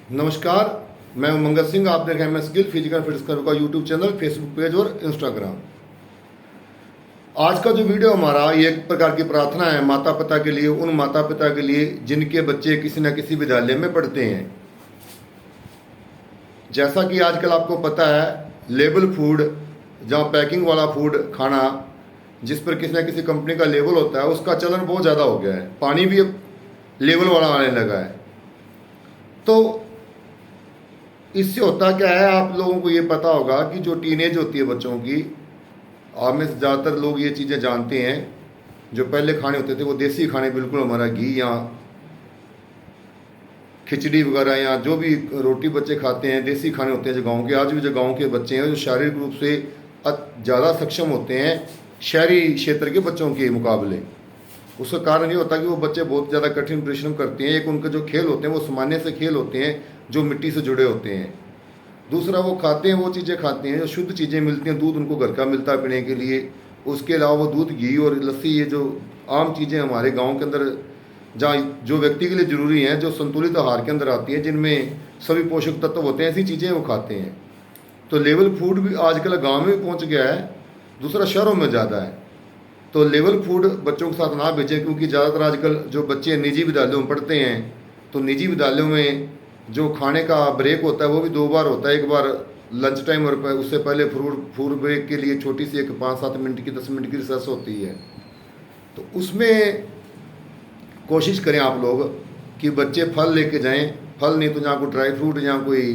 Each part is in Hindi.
नमस्कार, मैं मंगल सिंह। आप देख रहे हैं M skill physical fitness club का यूट्यूब चैनल, फेसबुक पेज और इंस्टाग्राम। आज का जो वीडियो हमारा ये एक प्रकार की प्रार्थना है माता पिता के लिए, उन माता पिता के लिए जिनके बच्चे किसी न किसी विद्यालय में पढ़ते हैं। जैसा कि आजकल आपको पता है, लेबल फूड, जहाँ पैकिंग वाला फूड खाना जिस पर किसी न किसी कंपनी का लेबल होता है, उसका चलन बहुत ज़्यादा हो गया है। पानी भी अब लेबल वाला आने लगा है। तो इससे होता क्या है, आप लोगों को ये पता होगा कि जो टीनेज होती है बच्चों की, आप में से ज़्यादातर लोग ये चीज़ें जानते हैं। जो पहले खाने होते थे वो देसी खाने, बिल्कुल हमारा घी या खिचड़ी वगैरह या जो भी रोटी बच्चे खाते हैं, देसी खाने होते हैं जो गांव के। आज भी जो गांव के बच्चे हैं जो शारीरिक रूप से ज़्यादा सक्षम होते हैं शहरी क्षेत्र के बच्चों के मुकाबले। उसका कारण ये होता है कि वो बच्चे बहुत ज़्यादा कठिन परिश्रम करते हैं। एक, उनके जो खेल होते हैं वो सामान्य से खेल होते हैं जो मिट्टी से जुड़े होते हैं। दूसरा, वो खाते हैं, वो चीज़ें खाते हैं जो शुद्ध चीज़ें मिलती हैं। दूध उनको घर का मिलता है पीने के लिए। उसके अलावा वो दूध, घी और लस्सी, ये जो आम चीज़ें हमारे गांव के अंदर जहाँ जो व्यक्ति के लिए ज़रूरी हैं, जो संतुलित आहार के अंदर आती हैं, जिनमें सभी पोषक तत्व होते हैं, ऐसी चीज़ें वो खाते हैं। तो लेवल फूड भी आजकल गाँव में भी पहुँच गया है, दूसरा शहरों में ज़्यादा है। तो लेवल फूड बच्चों के साथ ना भेजें, क्योंकि ज़्यादातर आजकल जो बच्चे निजी विद्यालयों में पढ़ते हैं, तो निजी विद्यालयों में जो खाने का ब्रेक होता है वो भी 2 बार होता है। एक बार लंच टाइम और उससे पहले फूड ब्रेक के लिए छोटी सी एक 5-7 मिनट की 10 मिनट की रिसर्च होती है। तो उसमें कोशिश करें आप लोग कि बच्चे फल लेके जाएं। फल नहीं तो जहाँ कोई ड्राई फ्रूट या कोई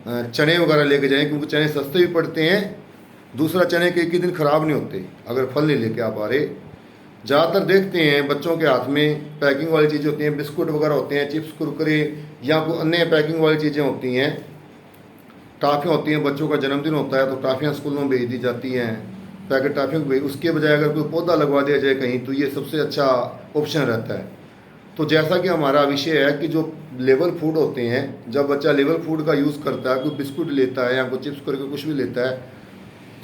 चने वगैरह लेके जाएं, क्योंकि चने सस्ते भी पड़ते हैं। दूसरा, चने के एक ही दिन ख़राब नहीं होते अगर फल नहीं लेके आप आ रहे। ज़्यादातर देखते हैं बच्चों के हाथ में पैकिंग वाली चीज़ें होती हैं, बिस्कुट वगैरह होते हैं, चिप्स कुरकुरे या कोई अन्य पैकिंग वाली चीज़ें होती हैं। टॉफ़ियाँ होती हैं, बच्चों का जन्मदिन होता है तो टॉफ़ियाँ स्कूलों में भेज दी जाती हैं, पैकेट टॉफ़ियों को। उसके बजाय अगर कोई पौधा लगवा दिया जाए कहीं, तो ये सबसे अच्छा ऑप्शन रहता है। तो जैसा कि हमारा विषय है कि जो लेवल फूड होते हैं, जब बच्चा लेवल फूड का यूज़ करता है, कोई बिस्कुट लेता है या कोई चिप्स करके कुछ भी लेता है,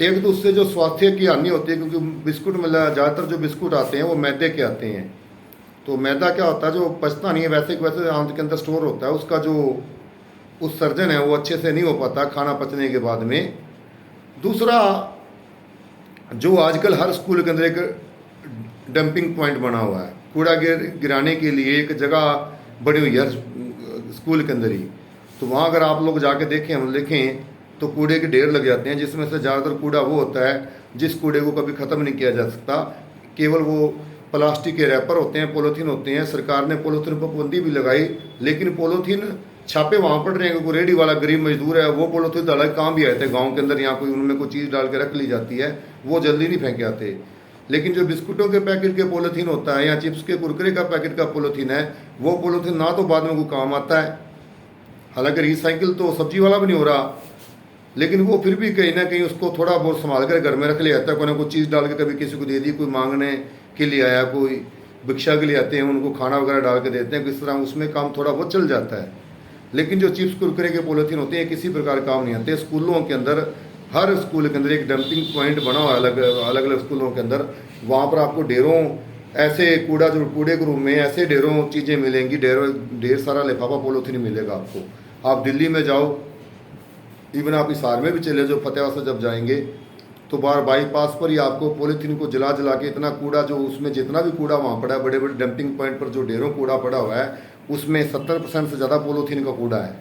एक तो उससे जो स्वास्थ्य की हानि होती है, क्योंकि बिस्कुट में ज़्यादातर जो बिस्कुट आते हैं वो मैदे के आते हैं। तो मैदा क्या होता है, जो पचता नहीं है, वैसे के वैसे आंत के अंदर स्टोर होता है। उसका जो उत्सर्जन है वो अच्छे से नहीं हो पाता खाना पचने के बाद में। दूसरा, जो आजकल हर स्कूल के अंदर एक डंपिंग पॉइंट बना हुआ है, कूड़ा गिराने के लिए एक जगह बनी हुई है स्कूल के अंदर ही। तो वहाँ अगर आप लोग जाके देखें, हम देखें तो कूड़े के ढेर लग जाते हैं, जिसमें से ज़्यादातर कूड़ा वो होता है जिस कूड़े को कभी ख़त्म नहीं किया जा सकता। केवल वो प्लास्टिक के रैपर होते हैं, पॉलीथीन होते हैं। सरकार ने पॉलीथीन पर पाबंदी भी लगाई, लेकिन पॉलीथीन छापे वहाँ पड़ रहे हैं क्योंकि रेडी वाला गरीब मजदूर है, वो पॉलीथीन तो अलग काम भी आए थे गाँव के अंदर। यहाँ कोई उनमें कोई चीज़ डाल के रख ली जाती है, वो जल्दी नहीं फेंके आते। लेकिन जो बिस्कुटों के पैकेट के पॉलीथीन होता है या चिप्स के कुरकुरे का पैकेट का पॉलीथीन है, वो पॉलीथीन ना तो बाद में कोई काम आता है, हालांकि रिसाइकिल तो सब्जी वाला भी नहीं हो रहा, लेकिन वो फिर भी कहीं ना कहीं उसको थोड़ा बहुत संभाल कर घर में रख ले आता है। कोई ना कोई चीज़ डाल के कभी किसी को दे दी, कोई मांगने के लिए आया, कोई भिक्षा के लिए आते हैं, उनको खाना वगैरह डाल के देते हैं, किस तरह उसमें काम थोड़ा बहुत चल जाता है। लेकिन जो चिप्स कुरकुरे के पॉलीथीन होते हैं किसी प्रकार काम नहीं आते। स्कूलों के अंदर, हर स्कूल के अंदर एक डंपिंग पॉइंट बना हुआ है अलग अलग स्कूलों के अंदर। वहाँ पर आपको ढेरों ऐसे कूड़े के रूम में ऐसे ढेरों चीज़ें मिलेंगी, ढेर सारा लिफाफा पॉलीथीन मिलेगा आपको। आप दिल्ली में जाओ, इवन आप हिसार में भी चले जाओ, फतेहा से जब जाएंगे तो बाईपास पर ही आपको पॉलीथीन को जला के इतना कूड़ा, जो उसमें जितना भी कूड़ा वहाँ पड़ा है, बड़े बड़े डंपिंग पॉइंट पर जो ढेरों कूड़ा पड़ा हुआ है, उसमें 70% से ज़्यादा पॉलीथीन का कूड़ा है।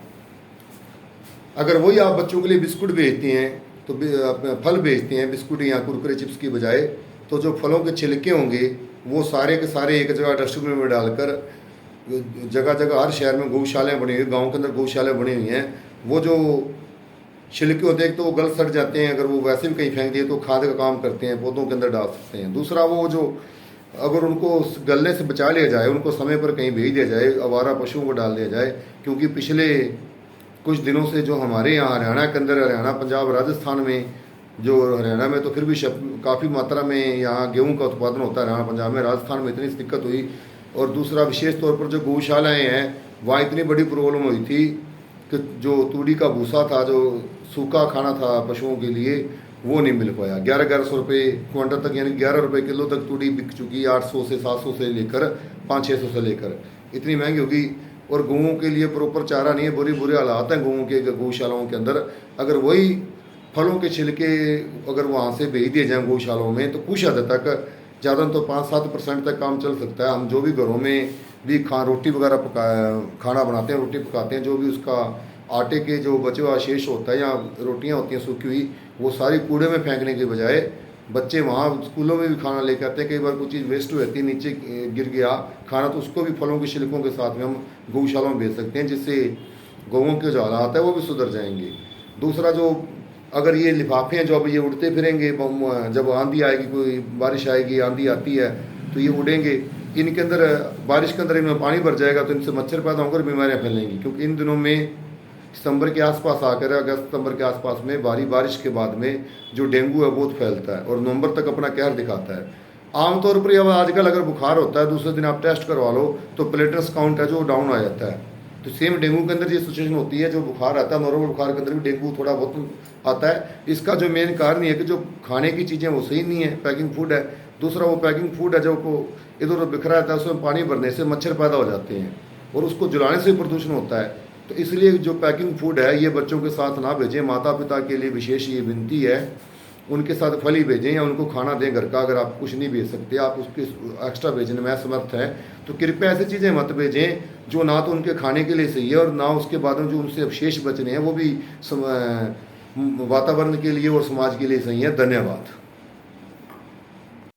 अगर वही आप बच्चों के लिए बिस्कुट भेजते हैं, तो फल भेजते हैं बिस्कुट या कुरकुरे चिप्स की बजाय, तो जो फलों के छिलके होंगे वो सारे के सारे एक जगह डस्टबिन में डालकर, जगह जगह हर शहर में गौशालाएँ बनी हुई, गाँव के अंदर गौशालाएँ बनी हुई हैं, वो जो छिलके होते हैं तो वो गल सड़ जाते हैं, अगर वो वैसे भी कहीं फेंक दिए तो खाद का काम करते हैं, पौधों के अंदर डाल सकते हैं। दूसरा, वो जो अगर उनको गलने से बचा लिया जाए, उनको समय पर कहीं भेज दिया जाए, आवारा पशुओं को डाल दिया जाए। क्योंकि पिछले कुछ दिनों से जो हमारे यहाँ हरियाणा के अंदर, हरियाणा, पंजाब, राजस्थान में, जो हरियाणा में तो फिर भी काफ़ी मात्रा में यहाँ गेहूँ का उत्पादन होता है, हरियाणा पंजाब में, राजस्थान में इतनी दिक्कत हुई। और दूसरा, विशेष तौर पर जो गौशालाएँ हैं वहाँ इतनी बड़ी प्रॉब्लम हुई थी कि जो तूड़ी का भूसा था, जो सूखा खाना था पशुओं के लिए, वो नहीं मिल पाया। 1100 रुपये क्विंटल तक, यानी 11 रुपये किलो तक तूड़ी बिक चुकी है। 800 से 700 से लेकर 500-600 से लेकर इतनी महंगी होगी। और गऊँ के लिए प्रॉपर चारा नहीं है, बुरे बुरे हालात हैं गऊँ के गौशालाओं के अंदर। अगर वही फलों के छिलके अगर वहाँ से भेज दिए जाएँ गौशालाओं में तो कुछ हद तक, ज़्यादा तो 5-7% तक काम चल सकता है। हम जो भी घरों में भी रोटी वगैरह खाना बनाते हैं, रोटी पकाते हैं, जो भी उसका आटे के जो बचे हुआ शेष होता है या रोटियां होती हैं सूखी हुई, वो सारी कूड़े में फेंकने के बजाय बच्चे वहाँ स्कूलों में भी खाना लेके आते हैं। कई बार कुछ चीज़ वेस्ट हो जाती है, नीचे गिर गया खाना, तो उसको भी फलों के छिलकों के साथ में हम गौशाला में भेज सकते हैं, जिससे गौओं के जो हालात है वो भी सुधर जाएंगे। दूसरा, जो अगर ये लिफाफे हैं जो अब ये उड़ते फिरेंगे, जब आंधी आएगी, कोई बारिश आएगी, आंधी आती है तो ये उड़ेंगे, इनके अंदर बारिश के अंदर इनमें पानी भर जाएगा तो इनसे मच्छर पैदा होकर बीमारियाँ फैलेंगी। क्योंकि इन दिनों में सितंबर के आसपास आकर, अगस्त सितंबर के आसपास में भारी बारिश के बाद में जो डेंगू है बहुत फैलता है और नवंबर तक अपना कहर दिखाता है। आमतौर पर अब आजकल अगर बुखार होता है, दूसरे दिन आप टेस्ट करवा लो तो प्लेटलेट्स काउंट है जो डाउन आ जाता है। तो सेम डेंगू के अंदर ये सिचुएशन होती है, जो बुखार आता है नॉर्मल बुखार के अंदर भी डेंगू थोड़ा बहुत आता है। इसका जो मेन कारण ये है कि जो खाने की चीज़ें वो सही नहीं है, पैकिंग फूड है। दूसरा, वो पैकिंग फूड है जो को इधर उधर बिखरा रहता है, उसमें पानी भरने से मच्छर पैदा हो जाते हैं और उसको जलाने से प्रदूषण होता है। तो इसलिए जो पैकिंग फूड है ये बच्चों के साथ ना भेजें। माता पिता के लिए विशेष ये विनती है, उनके साथ फल ही भेजें या उनको खाना दें घर का। अगर आप कुछ नहीं भेज सकते, आप उसके एक्स्ट्रा भेजने में असमर्थ हैं, तो कृपया ऐसी चीज़ें मत भेजें जो ना तो उनके खाने के लिए सही है और ना उसके बाद में जो उनसे अवशेष बचने हैं वो भी वातावरण के लिए और समाज के लिए सही है। धन्यवाद।